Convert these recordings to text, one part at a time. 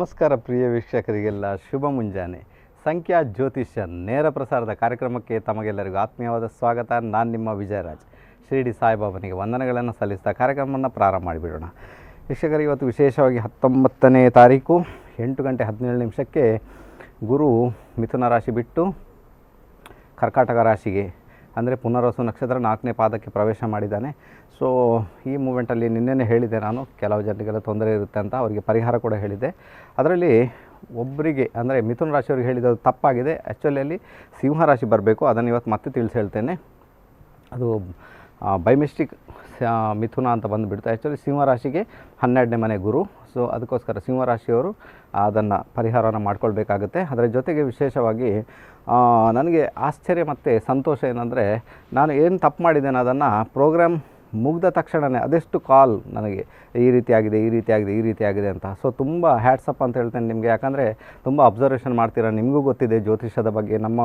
ನಮಸ್ಕಾರ ಪ್ರಿಯ ವೀಕ್ಷಕರಿಗೆಲ್ಲ ಶುಭ ಮುಂಜಾನೆ. ಸಂಖ್ಯಾ ಜ್ಯೋತಿಷ್ಯ ನೇರ ಪ್ರಸಾರದ ಕಾರ್ಯಕ್ರಮಕ್ಕೆ ತಮಗೆಲ್ಲರಿಗೂ ಆತ್ಮೀಯವಾದ ಸ್ವಾಗತ. ನಾನು ನಿಮ್ಮ ವಿಜಯರಾಜ್. ಶಿರಡಿ ಸಾಯಿಬಾಬನಿಗೆ ವಂದನೆಗಳನ್ನು ಸಲ್ಲಿಸ್ತಾ ಕಾರ್ಯಕ್ರಮವನ್ನು ಪ್ರಾರಂಭ ಮಾಡಿಬಿಡೋಣ. ವೀಕ್ಷಕರು, ಇವತ್ತು ವಿಶೇಷವಾಗಿ 19ನೇ ತಾರೀಕು 8 ಗಂಟೆ 17 ನಿಮಿಷಕ್ಕೆ ಗುರು ಮಿಥುನ ರಾಶಿ ಬಿಟ್ಟು ಕರ್ಕಾಟಕ ರಾಶಿಗೆ ಅಂದರೆ ಪುನರ್ವಸು ನಕ್ಷತ್ರ 4ನೇ ಪಾದಕ್ಕೆ ಪ್ರವೇಶ ಮಾಡಿದ್ದಾನೆ. ಸೊ ಈ ಮೂಮೆಂಟಲ್ಲಿ ನಿನ್ನೆ ಹೇಳಿದೆ ನಾನು, ಕೆಲವು ಜನರಿಗೆಲ್ಲ ತೊಂದರೆ ಇರುತ್ತೆ ಅಂತ, ಅವರಿಗೆ ಪರಿಹಾರ ಕೂಡ ಹೇಳಿದ್ದೆ. ಅದರಲ್ಲಿ ಒಬ್ಬರಿಗೆ ಅಂದರೆ ಮಿಥುನ ರಾಶಿಯವ್ರಿಗೆ ಹೇಳಿದ್ದು ತಪ್ಪಾಗಿದೆ. ಆ್ಯಕ್ಚುಲಿ ಸಿಂಹರಾಶಿ ಬರಬೇಕು, ಅದನ್ನು ಇವತ್ತು ಮತ್ತೆ ತಿಳಿಸಿ ಹೇಳ್ತೇನೆ. ಅದು ಬೈ ಮಿಸ್ಟೇಕ್ ಮಿಥುನ ಅಂತ ಬಂದುಬಿಡ್ತು. ಆ್ಯಕ್ಚುಲಿ ಸಿಂಹರಾಶಿಗೆ 12ನೇ ಮನೆ ಗುರು. ಸೊ ಅದಕ್ಕೋಸ್ಕರ ಸಿಂಹರಾಶಿಯವರು ಅದನ್ನು ಪರಿಹಾರವನ್ನು ಮಾಡ್ಕೊಳ್ಬೇಕಾಗುತ್ತೆ. ಅದರ ಜೊತೆಗೆ ವಿಶೇಷವಾಗಿ ನನಗೆ ಆಶ್ಚರ್ಯ ಮತ್ತು ಸಂತೋಷ ಏನಂದರೆ, ನಾನು ಏನು ತಪ್ಪು ಮಾಡಿದ್ದೇನೆ ಅದನ್ನು ಪ್ರೋಗ್ರಾಮ್ ಮುಗಿದ ತಕ್ಷಣವೇ ಅದೆಷ್ಟು ಕಾಲ್ ನನಗೆ ಈ ರೀತಿ ಆಗಿದೆ ಅಂತ. ಸೊ ತುಂಬ ಹ್ಯಾಟ್ಸಪ್ ಅಂತ ಹೇಳ್ತೇನೆ ನಿಮಗೆ. ಯಾಕಂದರೆ ತುಂಬ ಅಬ್ಸರ್ವೇಷನ್ ಮಾಡ್ತೀರಾ, ನಿಮಗೂ ಗೊತ್ತಿದೆ ಜ್ಯೋತಿಷ್ಯದ ಬಗ್ಗೆ, ನಮ್ಮ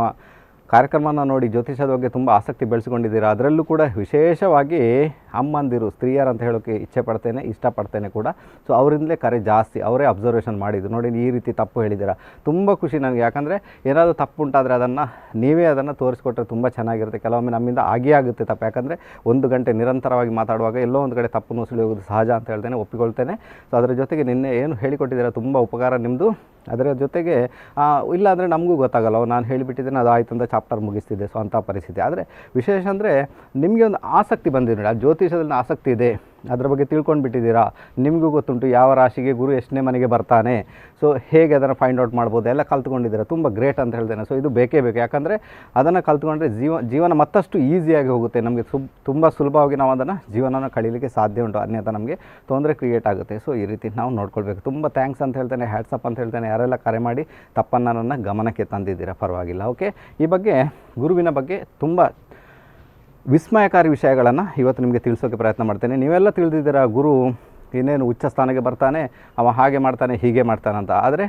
ಕಾರ್ಯಕ್ರಮನ ನೋಡಿ ಜ್ಯೋತಿಷ್ಯದ ಬಗ್ಗೆ ತುಂಬ ಆಸಕ್ತಿ ಬೆಳೆಸ್ಕೊಂಡಿದ್ದೀರಾ. ಅದರಲ್ಲೂ ಕೂಡ ವಿಶೇಷವಾಗಿ ಅಮ್ಮಂದಿರು, ಸ್ತ್ರೀಯರು ಅಂತ ಹೇಳೋಕ್ಕೆ ಇಷ್ಟಪಡ್ತೇನೆ ಕೂಡ. ಸೊ ಅವರಿಂದಲೇ ಕರೆ ಜಾಸ್ತಿ, ಅವರೇ ಅಬ್ಸರ್ವೇಷನ್ ಮಾಡಿದ್ದು. ನೋಡಿ ಈ ರೀತಿ ತಪ್ಪು ಹೇಳಿದ್ದೀರಾ, ತುಂಬ ಖುಷಿ ನನಗೆ. ಯಾಕಂದರೆ ಏನಾದರೂ ತಪ್ಪು ಉಂಟಾದರೆ ನೀವೇ ಅದನ್ನು ತೋರಿಸ್ಕೊಟ್ರೆ ತುಂಬ ಚೆನ್ನಾಗಿರುತ್ತೆ. ಕೆಲವೊಮ್ಮೆ ನಮ್ಮಿಂದ ಆಗುತ್ತೆ ತಪ್ಪು. ಯಾಕಂದರೆ 1 ಗಂಟೆ ನಿರಂತರವಾಗಿ ಮಾತಾಡುವಾಗ ಎಲ್ಲೋ ಒಂದು ಕಡೆ ತಪ್ಪು ನುಸುಳಿ ಹೋಗೋದು ಸಹಜ ಅಂತ ಹೇಳ್ತೇನೆ, ಒಪ್ಪಿಕೊಳ್ತೇನೆ. ಸೊ ಅದರ ಜೊತೆಗೆ ನಿನ್ನೆ ಏನು ಹೇಳಿಕೊಟ್ಟಿದ್ದೀರಾ ತುಂಬ ಉಪಕಾರ ನಿಮ್ಮದು. ಅದರ ಜೊತೆಗೆ ಇಲ್ಲ ಅಂದರೆ ನಮಗೂ ಗೊತ್ತಾಗಲ್ಲ, ನಾನು ಹೇಳಿಬಿಟ್ಟಿದ್ದೇನೆ ಅದು ಆಯಿತು ಅಂತ ಚಾಪ್ಟರ್ ಮುಗಿಸ್ತಿದ್ದೆ. ಸೊ ಅಂಥ ಪರಿಸ್ಥಿತಿ. ಆದರೆ ವಿಶೇಷ ಅಂದರೆ ನಿಮಗೆ ಒಂದು ಆಸಕ್ತಿ ಬಂದಿದೆ ನೋಡಿ, ಆ ಜ್ಯೋತಿಷದಲ್ಲಿ ಆಸಕ್ತಿ ಇದೆ, ಅದರ ಬಗ್ಗೆ ತಿಳ್ಕೊಂಡು ಬಿಟ್ಟಿದ್ದೀರಾ. ನಿಮಗೂ ಗೊತ್ತುಂಟು ಯಾವ ರಾಶಿಗೆ ಗುರು ಎಷ್ಟನೇ ಮನೆಗೆ ಬರ್ತಾನೆ, ಸೊ ಹೇಗೆ ಅದನ್ನು ಫೈಂಡ್ ಔಟ್ ಮಾಡ್ಬೋದು ಎಲ್ಲ ಕಲ್ತ್ಕೊಂಡಿದ್ದೀರಾ. ತುಂಬ ಗ್ರೇಟ್ ಅಂತ ಹೇಳ್ತೇನೆ. ಸೊ ಇದು ಬೇಕೇ ಬೇಕು. ಯಾಕಂದರೆ ಅದನ್ನು ಕಲ್ತ್ಕೊಂಡ್ರೆ ಜೀವನ ಮತ್ತಷ್ಟು ಈಸಿಯಾಗಿ ಹೋಗುತ್ತೆ. ನಮಗೆ ತುಂಬ ಸುಲಭವಾಗಿ ನಾವು ಅದನ್ನು ಜೀವನನ ಕಳೀಲಿಕ್ಕೆ ಸಾಧ್ಯ ಉಂಟು. ಅನ್ಯಥ ನಮಗೆ ತೊಂದರೆ ಕ್ರಿಯೇಟ್ ಆಗುತ್ತೆ. ಸೊ ಈ ರೀತಿ ನಾವು ನೋಡ್ಕೊಳ್ಬೇಕು. ತುಂಬ ಥ್ಯಾಂಕ್ಸ್ ಅಂತ ಹೇಳ್ತೇನೆ, ಹ್ಯಾಟ್ಸಪ್ ಅಂತ ಹೇಳ್ತೇನೆ. ಯಾರೆಲ್ಲ ಕರೆ ಮಾಡಿ ತಪ್ಪನ್ನು ನನ್ನ ಗಮನಕ್ಕೆ ತಂದಿದ್ದೀರಾ, ಪರವಾಗಿಲ್ಲ. ಓಕೆ, ಈ ಬಗ್ಗೆ ಗುರುವಿನ ಬಗ್ಗೆ ತುಂಬ ವಿಸ್ಮಯಕಾರಿ ವಿಷಯಗಳನ್ನು ಇವತ್ತು ನಿಮಗೆ ತಿಳಿಸೋಕ್ಕೆ ಪ್ರಯತ್ನ ಮಾಡ್ತೇನೆ. ನೀವೆಲ್ಲ ತಿಳಿದಿದ್ದೀರಾ, ಗುರು ಇನ್ನೇನು ಉಚ್ಚ ಸ್ಥಾನಕ್ಕೆ ಬರ್ತಾನೆ, ಅವ ಹಾಗೆ ಮಾಡ್ತಾನೆ ಹೀಗೆ ಮಾಡ್ತಾನೆ ಅಂತ. ಆದರೆ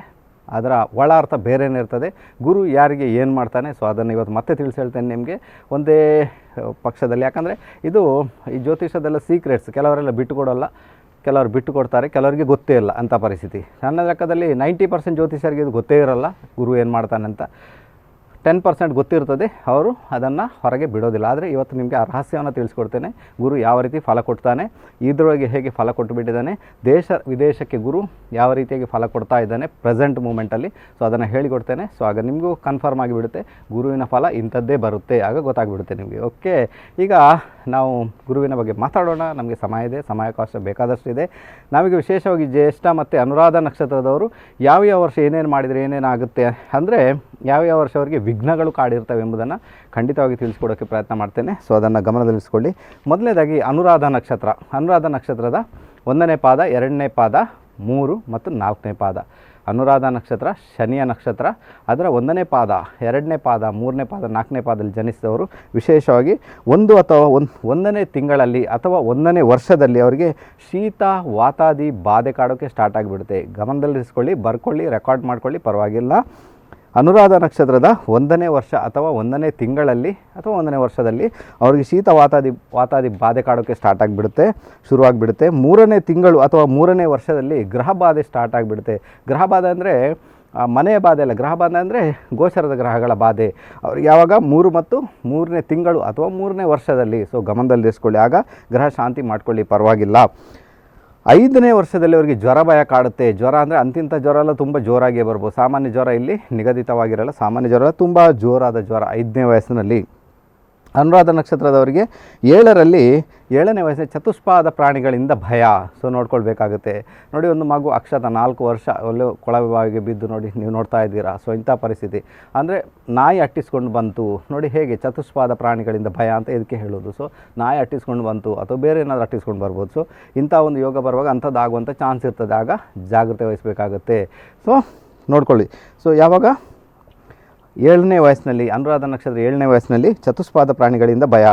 ಅದರ ಒಳ ಅರ್ಥ ಬೇರೆಯೇ ಇರ್ತದೆ. ಗುರು ಯಾರಿಗೆ ಏನು ಮಾಡ್ತಾನೆ, ಸೊ ಅದನ್ನು ಇವತ್ತು ಮತ್ತೆ ತಿಳಿಸಿ ಹೇಳ್ತೇನೆ ನಿಮಗೆ ಒಂದೇ ಪಕ್ಷದಲ್ಲಿ. ಯಾಕಂದರೆ ಇದು ಈ ಜ್ಯೋತಿಷದೆಲ್ಲ ಸೀಕ್ರೆಟ್ಸ್. ಕೆಲವರೆಲ್ಲ ಬಿಟ್ಟುಕೊಡೋಲ್ಲ, ಕೆಲವರು ಬಿಟ್ಟು ಕೊಡ್ತಾರೆ, ಕೆಲವರಿಗೆ ಗೊತ್ತೇ ಇಲ್ಲ ಅಂಥ ಪರಿಸ್ಥಿತಿ. ನನ್ನ ಲೆಕ್ಕದಲ್ಲಿ 90% ಜ್ಯೋತಿಷರಿಗೆ ಇದು ಗೊತ್ತೇ ಇರೋಲ್ಲ ಗುರು ಏನು ಮಾಡ್ತಾನೆ ಅಂತ. 10% ಗೊತ್ತಿರ್ತದೆ, ಅವರು ಅದನ್ನು ಹೊರಗೆ ಬಿಡೋದಿಲ್ಲ. ಆದರೆ ಇವತ್ತು ನಿಮಗೆ ಆ ರಹಸ್ಯವನ್ನು ತಿಳಿಸ್ಕೊಡ್ತೇನೆ. ಗುರು ಯಾವ ರೀತಿ ಫಲ ಕೊಡ್ತಾನೆ, ಇದರೊಳಗೆ ಹೇಗೆ ಫಲ ಕೊಟ್ಟು ಬಿಟ್ಟಿದ್ದಾನೆ, ದೇಶ ವಿದೇಶಕ್ಕೆ ಗುರು ಯಾವ ರೀತಿಯಾಗಿ ಫಲ ಕೊಡ್ತಾ ಇದ್ದಾನೆ ಪ್ರೆಸೆಂಟ್ ಮೂಮೆಂಟಲ್ಲಿ. ಸೊ ಅದನ್ನು ಹೇಳಿಕೊಡ್ತೇನೆ. ಸೊ ಆಗ ನಿಮಗೂ ಕನ್ಫರ್ಮ್ ಆಗಿಬಿಡುತ್ತೆ, ಗುರುವಿನ ಫಲ ಇಂಥದ್ದೇ ಬರುತ್ತೆ, ಆಗ ಗೊತ್ತಾಗ್ಬಿಡುತ್ತೆ ನಿಮಗೆ. ಓಕೆ, ಈಗ ನಾವು ಗುರುವಿನ ಬಗ್ಗೆ ಮಾತಾಡೋಣ. ನಮಗೆ ಸಮಯ ಇದೆ, ಸಮಯಾವಕಾಶ ಬೇಕಾದಷ್ಟಿದೆ. ನಮಗೆ ವಿಶೇಷವಾಗಿ ಜ್ಯೇಷ್ಠ ಮತ್ತು ಅನುರಾಧ ನಕ್ಷತ್ರದವರು ಯಾವ್ಯಾವ ವರ್ಷ ಏನೇನು ಮಾಡಿದರೆ ಏನೇನಾಗುತ್ತೆ, ಅಂದರೆ ಯಾವ್ಯಾವ ವರ್ಷ ಅವರಿಗೆ ವಿಘ್ನಗಳು ಕಾಡಿರ್ತವೆ ಎಂಬುದನ್ನು ಖಂಡಿತವಾಗಿ ತಿಳಿಸ್ಕೊಡೋಕ್ಕೆ ಪ್ರಯತ್ನ ಮಾಡ್ತೇನೆ. ಸೊ ಅದನ್ನು ಗಮನದಲ್ಲಿರಿಸ್ಕೊಳ್ಳಿ. ಮೊದಲನೇದಾಗಿ ಅನುರಾಧ ನಕ್ಷತ್ರದ 1ನೇ ಪಾದ, 2ನೇ ಪಾದ, 3 ಮತ್ತು 4ನೇ ಪಾದ. ಅನುರಾಧ ನಕ್ಷತ್ರ ಶನಿಯ ನಕ್ಷತ್ರ. ಅದರ 1ನೇ ಪಾದ, 2ನೇ ಪಾದ, 3ನೇ ಪಾದ, 4ನೇ ಪಾದದಲ್ಲಿ ಜನಿಸಿದವರು ವಿಶೇಷವಾಗಿ 1ನೇ ತಿಂಗಳಲ್ಲಿ ಅಥವಾ 1ನೇ ವರ್ಷದಲ್ಲಿ ಅವರಿಗೆ ಶೀತ ವಾತಾದಿ ಬಾಧೆ ಕಾಡೋಕ್ಕೆ ಸ್ಟಾರ್ಟ್ ಆಗಿಬಿಡುತ್ತೆ. ಗಮನದಲ್ಲಿರಿಸ್ಕೊಳ್ಳಿ, ಬರ್ಕೊಳ್ಳಿ, ರೆಕಾರ್ಡ್ ಮಾಡ್ಕೊಳ್ಳಿ, ಪರವಾಗಿಲ್ಲ. ಅನುರಾಧ ನಕ್ಷತ್ರದ 1ನೇ ವರ್ಷ ಅಥವಾ 1ನೇ ತಿಂಗಳಲ್ಲಿ ಅಥವಾ 1ನೇ ವರ್ಷದಲ್ಲಿ ಅವರಿಗೆ ಶೀತ ವಾತಾದಿ ಬಾಧೆ ಕಾಡೋಕ್ಕೆ ಶುರುವಾಗಿಬಿಡುತ್ತೆ. 3ನೇ ತಿಂಗಳು ಅಥವಾ 3ನೇ ವರ್ಷದಲ್ಲಿ ಗ್ರಹ ಬಾಧೆ ಸ್ಟಾರ್ಟ್ ಆಗಿಬಿಡುತ್ತೆ. ಗ್ರಹ ಬಾಧೆ ಅಂದರೆ ಮನೆಯ ಬಾಧೆ ಅಲ್ಲ, ಗ್ರಹ ಬಾಧೆ ಅಂದರೆ ಗೋಚರದ ಗ್ರಹಗಳ ಬಾಧೆ. ಅವ್ರಿಗೆ ಯಾವಾಗ 3 ಮತ್ತು 3ನೇ ತಿಂಗಳು ಅಥವಾ 3ನೇ ವರ್ಷದಲ್ಲಿ. ಸೊ ಗಮನದಲ್ಲಿರಿಸ್ಕೊಳ್ಳಿ, ಆಗ ಗ್ರಹ ಶಾಂತಿ ಮಾಡ್ಕೊಳ್ಳಿ, ಪರವಾಗಿಲ್ಲ. 5ನೇ ವರ್ಷದಲ್ಲಿ ಅವರಿಗೆ ಜ್ವರ ಭಯ ಕಾಡುತ್ತೆ. ಜ್ವರ ಅಂದರೆ ಅಂತಿಂಥ ಜ್ವರ ಎಲ್ಲ ತುಂಬ ಜೋರಾಗಿಯೇ ಬರ್ಬೋದು. ಸಾಮಾನ್ಯ ಜ್ವರ ಇಲ್ಲಿ ನಿಗದಿತವಾಗಿರಲ್ಲ, ಸಾಮಾನ್ಯ ಜ್ವರ ತುಂಬ ಜೋರಾದ ಜ್ವರ 5ನೇ ವಯಸ್ಸಿನಲ್ಲಿ. ಅನುರಾಧ ನಕ್ಷತ್ರದವರಿಗೆ 7ನೇ ವಯಸ್ಸಿನ ಚತುಷ್ಪಾದ ಪ್ರಾಣಿಗಳಿಂದ ಭಯ. ಸೊ ನೋಡ್ಕೊಳ್ಬೇಕಾಗುತ್ತೆ. ನೋಡಿ, ಒಂದು ಮಗು ಅಕ್ಷತ 4 ವರ್ಷ ಒಳ್ಳೆ ಕೊಳವೆಗೆ ಬಿದ್ದು ನೋಡಿ, ನೀವು ನೋಡ್ತಾ ಇದ್ದೀರಾ. ಸೊ ಇಂಥ ಪರಿಸ್ಥಿತಿ ಅಂದರೆ ನಾಯಿ ಅಟ್ಟಿಸ್ಕೊಂಡು ಬಂತು ನೋಡಿ, ಹೇಗೆ ಚತುಷ್ಪಾದ ಪ್ರಾಣಿಗಳಿಂದ ಭಯ ಅಂತ ಇದಕ್ಕೆ ಹೇಳೋದು. ಸೊ ನಾಯಿ ಅಟ್ಟಿಸ್ಕೊಂಡು ಬಂತು ಅಥವಾ ಬೇರೆ ಏನಾದರೂ ಅಟ್ಟಿಸ್ಕೊಂಡು ಬರ್ಬೋದು. ಸೊ ಇಂಥ ಒಂದು ಯೋಗ ಬರುವಾಗ ಅಂಥದ್ದು ಆಗುವಂಥ ಚಾನ್ಸ್ ಇರ್ತದೆ, ಆಗ ಜಾಗ್ರತೆ ವಹಿಸಬೇಕಾಗುತ್ತೆ. ಸೊ ನೋಡ್ಕೊಳ್ಳಿ. ಸೊ ಯಾವಾಗ 7ನೇ ವಯಸ್ಸಿನಲ್ಲಿ ಅನುರಾಧ ನಕ್ಷತ್ರ 7ನೇ ವಯಸ್ಸಿನಲ್ಲಿ ಚತುಷ್ಪಾದ ಪ್ರಾಣಿಗಳಿಂದ ಭಯ.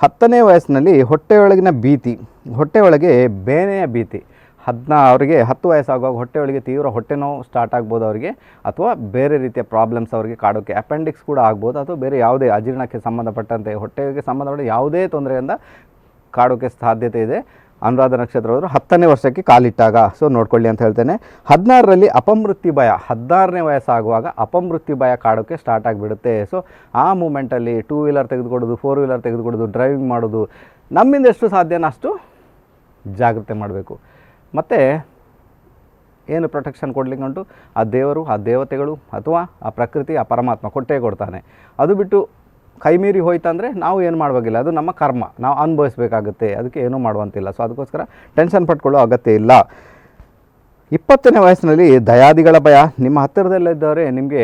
10ನೇ ವಯಸ್ಸಿನಲ್ಲಿ ಹೊಟ್ಟೆಯೊಳಗಿನ ಭೀತಿ, ಹೊಟ್ಟೆಯೊಳಗೆ ಬೇನೆಯ ಭೀತಿ. ಅವರಿಗೆ 10 ವಯಸ್ಸಾಗುವಾಗ ಹೊಟ್ಟೆಯೊಳಗೆ ತೀವ್ರ ಹೊಟ್ಟೆ ನೋವು ಸ್ಟಾರ್ಟ್ ಆಗ್ಬೋದು ಅವರಿಗೆ, ಅಥವಾ ಬೇರೆ ರೀತಿಯ ಪ್ರಾಬ್ಲಮ್ಸ್ ಅವರಿಗೆ ಕಾಡೋಕ್ಕೆ, ಅಪೆಂಡಿಕ್ಸ್ ಕೂಡ ಆಗ್ಬೋದು, ಅಥವಾ ಬೇರೆ ಯಾವುದೇ ಅಜೀರ್ಣಕ್ಕೆ ಸಂಬಂಧಪಟ್ಟಂತೆ ಹೊಟ್ಟೆಗೆ ಸಂಬಂಧಪಟ್ಟ ಯಾವುದೇ ತೊಂದರೆಯಿಂದ ಕಾಡೋಕ್ಕೆ ಸಾಧ್ಯತೆ ಇದೆ. ಅನುರಾಧ ನಕ್ಷತ್ರದವರು 10ನೇ ವರ್ಷಕ್ಕೆ ಕಾಲಿಟ್ಟಾಗ. ಸೊ ನೋಡ್ಕೊಳ್ಳಿ ಅಂತ ಹೇಳ್ತೇನೆ. 16ರಲ್ಲಿ ಅಪಮೃತ್ಯು ಭಯ, 16ನೇ ವಯಸ್ಸಾಗುವಾಗ ಅಪಮೃತ್ಯು ಭಯ ಕಾಡೋಕ್ಕೆ ಸ್ಟಾರ್ಟ್ ಆಗಿಬಿಡುತ್ತೆ. ಸೊ ಆ ಮೂಮೆಂಟಲ್ಲಿ 2 ವೀಲರ್ ತೆಗೆದುಕೊಡೋದು, 4 ವೀಲರ್ ತೆಗೆದುಕೊಡೋದು, ಡ್ರೈವಿಂಗ್ ಮಾಡೋದು, ನಮ್ಮಿಂದ ಎಷ್ಟು ಸಾಧ್ಯನೋ ಅಷ್ಟು ಜಾಗ್ರತೆ ಮಾಡಬೇಕು. ಮತ್ತು ಏನು ಪ್ರೊಟೆಕ್ಷನ್ ಕೊಡಲಿಕ್ಕೆ ಉಂಟು, ಆ ದೇವರು, ಆ ದೇವತೆಗಳು ಅಥವಾ ಆ ಪ್ರಕೃತಿ, ಆ ಪರಮಾತ್ಮ ಕೊಟ್ಟೇ ಕೊಡ್ತಾನೆ. ಅದು ಬಿಟ್ಟು ಕೈಮೀರಿ ಹೋಯ್ತಂದರೆ ನಾವು ಏನು ಮಾಡಬೇಕಿಲ್ಲ, ಅದು ನಮ್ಮ ಕರ್ಮ, ನಾವು ಅನುಭವಿಸಬೇಕಾಗುತ್ತೆ, ಅದಕ್ಕೆ ಏನೂ ಮಾಡುವಂತಿಲ್ಲ. ಸೊ ಅದಕ್ಕೋಸ್ಕರ ಟೆನ್ಷನ್ ಪಟ್ಕೊಳ್ಳೋ ಅಗತ್ಯ ಇಲ್ಲ. 20ನೇ ವಯಸ್ಸಿನಲ್ಲಿ ದಯಾದಿಗಳ ಭಯ, ನಿಮ್ಮ ಹತ್ತಿರದಲ್ಲಿದ್ದವರೇ ನಿಮಗೆ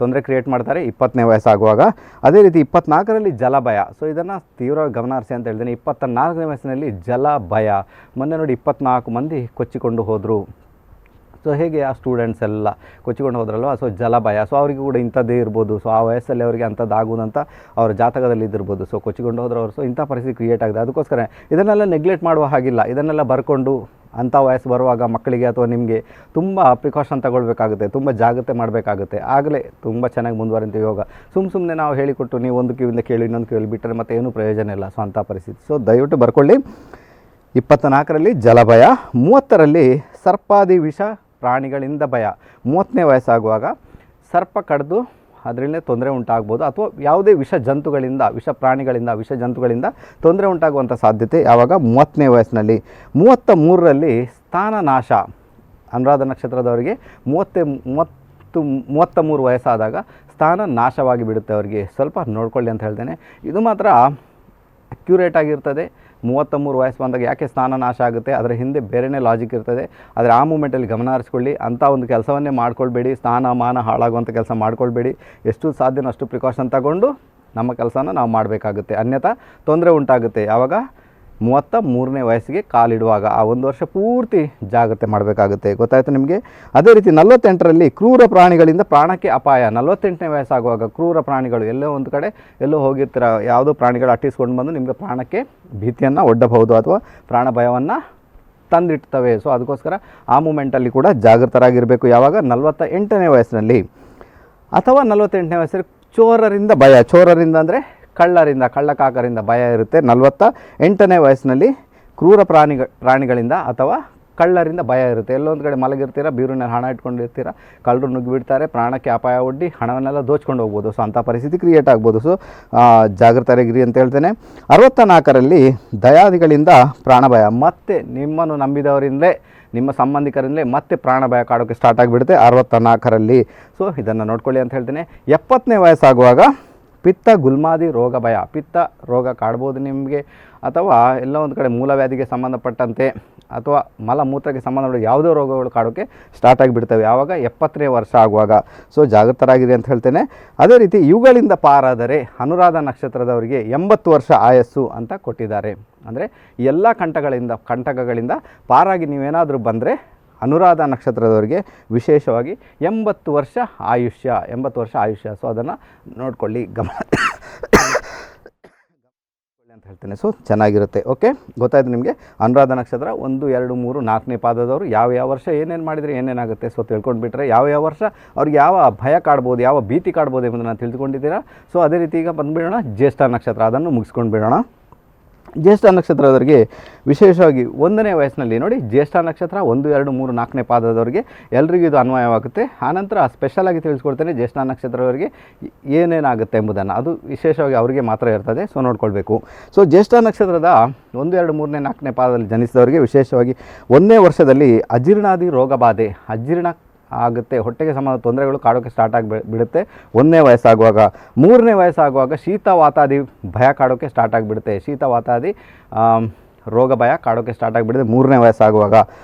ತೊಂದರೆ ಕ್ರಿಯೇಟ್ ಮಾಡ್ತಾರೆ 20ನೇ ವಯಸ್ಸಾಗುವಾಗ. ಅದೇ ರೀತಿ 24ರಲ್ಲಿ ಜಲ ಭಯ. ಸೊ ಇದನ್ನು ತೀವ್ರವಾಗಿ ಗಮನ ಹರಿಸಿ ಅಂತ ಹೇಳ್ತೀನಿ. 24ನೇ ವಯಸ್ಸಿನಲ್ಲಿ ಜಲ ಭಯ. ಮೊನ್ನೆ ನೋಡಿ 24 ಮಂದಿ ಕೊಚ್ಚಿಕೊಂಡು ಹೋದರು. ಸೊ ಹೇಗೆ ಆ ಸ್ಟೂಡೆಂಟ್ಸ್ ಎಲ್ಲ ಕೊಚ್ಚಿಕೊಂಡು ಹೋದ್ರಲ್ವ, ಸೊ ಜಲ ಭಯ. ಸೊ ಅವರಿಗೂ ಕೂಡ ಇಂಥದ್ದೇ ಇರ್ಬೋದು. ಸೊ ಆ ವಯಸ್ಸಲ್ಲಿ ಅವರಿಗೆ ಅಂಥದ್ದು ಆಗುವುದಂತ ಅವ್ರ ಜಾತಕದಲ್ಲಿ ಇದ್ದಿರ್ಬೋದು. ಸೊ ಕೊಚ್ಚಿಕೊಂಡು ಹೋದ್ರೆ ಅವರು, ಸೊ ಇಂಥ ಪರಿಸ್ಥಿತಿ ಕ್ರಿಯೇಟ್ ಆಗಿದೆ. ಅದಕ್ಕೋಸ್ಕರ ಇದನ್ನೆಲ್ಲ ನೆಗ್ಲೆಕ್ಟ್ ಮಾಡುವ ಹಾಗಿಲ್ಲ. ಇದನ್ನೆಲ್ಲ ಬರ್ಕೊಂಡು ಅಂಥ ವಯಸ್ಸು ಬರುವಾಗ ಮಕ್ಕಳಿಗೆ ಅಥವಾ ನಿಮಗೆ ತುಂಬ ಪ್ರಿಕಾಷನ್ ತಗೊಳ್ಬೇಕಾಗುತ್ತೆ, ತುಂಬ ಜಾಗ್ರತೆ ಮಾಡಬೇಕಾಗುತ್ತೆ. ಆಗಲೇ ತುಂಬ ಚೆನ್ನಾಗಿ ಮುಂದುವರಿತೀವಿ. ಯೋಗ ಸುಮ್ಮನೆ ನಾವು ಹೇಳಿಕೊಟ್ಟು ನೀವು ಒಂದು ಕಿವಿಯಿಂದ ಕೇಳಿ ಇನ್ನೊಂದು ಕಿವಿಯಲ್ಲಿ ಬಿಟ್ಟರೆ ಮತ್ತೆ ಏನೂ ಪ್ರಯೋಜನ ಇಲ್ಲ. ಸೊ ಅಂಥ ಪರಿಸ್ಥಿತಿ. ಸೊ ದಯವಿಟ್ಟು ಬರ್ಕೊಳ್ಳಿ. 24ರಲ್ಲಿ ಜಲಭಯ. 30ರಲ್ಲಿ ಸರ್ಪಾದಿ ವಿಷ ಪ್ರಾಣಿಗಳಿಂದ ಭಯ. 30ನೇ ವಯಸ್ಸಾಗುವಾಗ ಸರ್ಪ ಕಡಿದು ಅದರಿಂದ ತೊಂದರೆ ಉಂಟಾಗ್ಬೋದು, ಅಥವಾ ಯಾವುದೇ ವಿಷ ಪ್ರಾಣಿಗಳಿಂದ ವಿಷ ಜಂತುಗಳಿಂದ ತೊಂದರೆ ಉಂಟಾಗುವಂಥ ಸಾಧ್ಯತೆ ಯಾವಾಗ, 30ನೇ ವಯಸ್ಸಿನಲ್ಲಿ. 33ರಲ್ಲಿ ಸ್ಥಾನ ನಾಶ. ಅನುರಾಧ ನಕ್ಷತ್ರದವರಿಗೆ 33 ವಯಸ್ಸಾದಾಗ ಸ್ಥಾನ ನಾಶವಾಗಿ ಬಿಡುತ್ತೆ ಅವರಿಗೆ. ಸ್ವಲ್ಪ ನೋಡ್ಕೊಳ್ಳಿ ಅಂತ ಹೇಳ್ತೇನೆ. ಇದು ಮಾತ್ರ ಅಕ್ಯುರೇಟ್ ಆಗಿರ್ತದೆ. 33 ವಯಸ್ಸು ಬಂದಾಗ ಯಾಕೆ ಸ್ಥಾನ ನಾಶ ಆಗುತ್ತೆ, ಅದರ ಹಿಂದೆ ಬೇರೆಯೇ ಲಾಜಿಕ್ ಇರ್ತದೆ. ಆದರೆ ಆ ಮೂಮೆಂಟಲ್ಲಿ ಗಮನ ಹರಿಸ್ಕೊಳ್ಳಿ. ಅಂಥ ಒಂದು ಕೆಲಸವನ್ನೇ ಮಾಡ್ಕೊಳ್ಬೇಡಿ. ಸ್ಥಾನ ಮಾನ ಹಾಳಾಗುವಂಥ ಕೆಲಸ ಮಾಡ್ಕೊಳ್ಬೇಡಿ. ಎಷ್ಟು ಸಾಧ್ಯನೋ ಅಷ್ಟು ಪ್ರಿಕಾಷನ್ ತಗೊಂಡು ನಮ್ಮ ಕೆಲಸನ ನಾವು ಮಾಡಬೇಕಾಗುತ್ತೆ. ಅನ್ಯಥಾ ತೊಂದರೆ ಉಂಟಾಗುತ್ತೆ. ಯಾವಾಗ, 33ನೇ ವಯಸ್ಸಿಗೆ ಕಾಲಿಡುವಾಗ. ಆ ಒಂದು ವರ್ಷ ಪೂರ್ತಿ ಜಾಗ್ರತೆ ಮಾಡಬೇಕಾಗುತ್ತೆ. ಗೊತ್ತಾಯಿತು ನಿಮಗೆ. ಅದೇ ರೀತಿ 48ರಲ್ಲಿ ಕ್ರೂರ ಪ್ರಾಣಿಗಳಿಂದ ಪ್ರಾಣಕ್ಕೆ ಅಪಾಯ. 48ನೇ ವಯಸ್ಸಾಗುವಾಗ ಕ್ರೂರ ಪ್ರಾಣಿಗಳು ಎಲ್ಲೋ ಒಂದು ಕಡೆ ಎಲ್ಲೋ ಹೋಗಿರ್ತೀರ, ಯಾವುದೋ ಪ್ರಾಣಿಗಳು ಅಟ್ಟಿಸ್ಕೊಂಡು ಬಂದು ನಿಮಗೆ ಪ್ರಾಣಕ್ಕೆ ಭೀತಿಯನ್ನು ಒಡ್ಡಬಹುದು ಅಥವಾ ಪ್ರಾಣ ಭಯವನ್ನು ತಂದಿಡ್ತವೆ. ಸೊ ಅದಕ್ಕೋಸ್ಕರ ಆ ಮೂಮೆಂಟಲ್ಲಿ ಕೂಡ ಜಾಗೃತರಾಗಿರಬೇಕು. ಯಾವಾಗ, 48ನೇ ವಯಸ್ಸಿನಲ್ಲಿ ಅಥವಾ 48ನೇ ವಯಸ್ಸಲ್ಲಿ ಚೋರರಿಂದ ಭಯ. ಚೋರರಿಂದ ಅಂದರೆ ಕಳ್ಳಕಾಕರಿಂದ ಭಯ ಇರುತ್ತೆ. 48ನೇ ವಯಸ್ಸಿನಲ್ಲಿ ಕ್ರೂರ ಪ್ರಾಣಿಗಳಿಂದ ಅಥವಾ ಕಳ್ಳರಿಂದ ಭಯ ಇರುತ್ತೆ. ಎಲ್ಲೊಂದು ಕಡೆ ಮಲಗಿರ್ತೀರ, ಬೀರುನಲ್ಲಿ ಹಣ ಇಟ್ಕೊಂಡಿರ್ತೀರ, ಕಳ್ಳರು ನುಗ್ಗಿಬಿಡ್ತಾರೆ, ಪ್ರಾಣಕ್ಕೆ ಅಪಾಯ ಒಡ್ಡಿ ಹಣವನ್ನೆಲ್ಲ ದೋಚ್ಕೊಂಡು ಹೋಗ್ಬೋದು. ಸೊ ಅಂಥ ಪರಿಸ್ಥಿತಿ ಕ್ರಿಯೇಟ್ ಆಗ್ಬೋದು. ಸೊ ಜಾಗೃತರಾಗಿರಿ ಅಂತ ಹೇಳ್ತೇನೆ. 64ರಲ್ಲಿ ದಯಾದಿಗಳಿಂದ ಪ್ರಾಣ ಭಯ. ಮತ್ತೆ ನಿಮ್ಮನ್ನು ನಂಬಿದವರಿಂದಲೇ, ನಿಮ್ಮ ಸಂಬಂಧಿಕರಿಂದಲೇ ಮತ್ತೆ ಪ್ರಾಣ ಭಯ ಕಾಡೋಕ್ಕೆ ಸ್ಟಾರ್ಟ್ ಆಗಿಬಿಡುತ್ತೆ 64ರಲ್ಲಿ. ಸೊ ಇದನ್ನು ನೋಡ್ಕೊಳ್ಳಿ ಅಂತ ಹೇಳ್ತೇನೆ. 70ನೇ ವಯಸ್ಸಾಗುವಾಗ ಪಿತ್ತ ಗುಲ್ಮಾದಿ ರೋಗ ಭಯ. ಪಿತ್ತ ರೋಗ ಕಾಡ್ಬೋದು ನಿಮಗೆ, ಅಥವಾ ಎಲ್ಲ ಒಂದು ಕಡೆ ಮೂಲವ್ಯಾಧಿಗೆ ಸಂಬಂಧಪಟ್ಟಂತೆ ಅಥವಾ ಮಲಮೂತ್ರಕ್ಕೆ ಸಂಬಂಧಪಟ್ಟ ಯಾವುದೋ ರೋಗಗಳು ಕಾಡೋಕ್ಕೆ ಸ್ಟಾರ್ಟ್ ಆಗಿಬಿಡ್ತವೆ. ಯಾವಾಗ, 70ನೇ ವರ್ಷ ಆಗುವಾಗ. ಸೊ ಜಾಗೃತರಾಗಿದೆ ಅಂತ ಹೇಳ್ತೇನೆ. ಅದೇ ರೀತಿ ಇವುಗಳಿಂದ ಪಾರಾದರೆ ಅನುರಾಧ ನಕ್ಷತ್ರದವರಿಗೆ 80 ವರ್ಷ ಆಯಸ್ಸು ಅಂತ ಕೊಟ್ಟಿದ್ದಾರೆ. ಅಂದರೆ ಎಲ್ಲ ಕಂಟಕಗಳಿಂದ ಪಾರಾಗಿ ನೀವೇನಾದರೂ ಬಂದರೆ ಅನುರಾಧ ನಕ್ಷತ್ರದವರಿಗೆ ವಿಶೇಷವಾಗಿ 80 ವರ್ಷ ಆಯುಷ್ಯ. ಸೊ ಅದನ್ನು ನೋಡ್ಕೊಳ್ಳಿ, ಗಮನ ಅಂತ ಹೇಳ್ತೇನೆ. ಸೊ ಚೆನ್ನಾಗಿರುತ್ತೆ. ಓಕೆ, ಗೊತ್ತಾಯ್ತು ನಿಮಗೆ. ಅನುರಾಧ ನಕ್ಷತ್ರ 1, 2, 3, 4ನೇ ಪಾದದವರು ಯಾವ ವರ್ಷ ಏನೇನು ಮಾಡಿದರೆ ಏನೇನಾಗುತ್ತೆ. ಸೊ ತಿಳ್ಕೊಂಡು ಬಿಟ್ಟರೆ ಯಾವ ವರ್ಷ ಅವ್ರಿಗೆ ಯಾವ ಭಯ ಕಾಡ್ಬೋದು, ಯಾವ ಭೀತಿ ಕಾಡ್ಬೋದು ಎಂಬುದನ್ನು ತಿಳ್ಕೊಂಡಿದ್ದೀರಾ. ಸೊ ಅದೇ ರೀತಿ ಈಗ ಬಂದುಬಿಡೋಣ ಜ್ಯೇಷ್ಠ ನಕ್ಷತ್ರ, ಅದನ್ನು ಮುಗಿಸ್ಕೊಂಡು ಬಿಡೋಣ. ಜ್ಯೇಷ್ಠ ನಕ್ಷತ್ರದವರಿಗೆ ವಿಶೇಷವಾಗಿ 1ನೇ ವಯಸ್ಸಿನಲ್ಲಿ ನೋಡಿ, ಜ್ಯೇಷ್ಠ ನಕ್ಷತ್ರ 1, 2, 3, 4ನೇ ಪಾದದವರಿಗೆ ಎಲ್ರಿಗೂ ಇದು ಅನ್ವಯವಾಗುತ್ತೆ. ಆನಂತರ ಸ್ಪೆಷಲಾಗಿ ತಿಳಿಸ್ಕೊಡ್ತೇನೆ ಜ್ಯೇಷ್ಠ ನಕ್ಷತ್ರದವರಿಗೆ ಏನೇನಾಗುತ್ತೆ ಎಂಬುದನ್ನು. ಅದು ವಿಶೇಷವಾಗಿ ಅವರಿಗೆ ಮಾತ್ರ ಇರ್ತದೆ. ಸೊ ನೋಡ್ಕೊಳ್ಬೇಕು. ಸೊ ಜ್ಯೇಷ್ಠ ನಕ್ಷತ್ರದ 1, 2, 3, 4ನೇ ಪಾದದಲ್ಲಿ ಜನಿಸಿದವರಿಗೆ ವಿಶೇಷವಾಗಿ 1ನೇ ವರ್ಷದಲ್ಲಿ ಅಜೀರ್ಣಾದಿ ರೋಗ ಬಾಧೆ, ಅಜೀರ್ಣ ಆಗುತ್ತೆ, ಹೊಟ್ಟೆಗೆ ಸಂಬಂಧ ತೊಂದರೆಗಳು ಕಾಡೋಕ್ಕೆ ಸ್ಟಾರ್ಟ್ ಆಗಿಬಿಡುತ್ತೆ 1ನೇ ವಯಸ್ಸಾಗುವಾಗ. 3ನೇ ವಯಸ್ಸಾಗುವಾಗ ಶೀತವಾತಾದಿ ಭಯ ಕಾಡೋಕ್ಕೆ ಸ್ಟಾರ್ಟ್ ಆಗಿಬಿಡುತ್ತೆ. ಶೀತವಾತಾದಿ ರೋಗ ಭಯ ಕಾಡೋಕ್ಕೆ ಸ್ಟಾರ್ಟ್ ಆಗಿಬಿಡುತ್ತೆ 3ನೇ ವಯಸ್ಸಾಗುವಾಗ.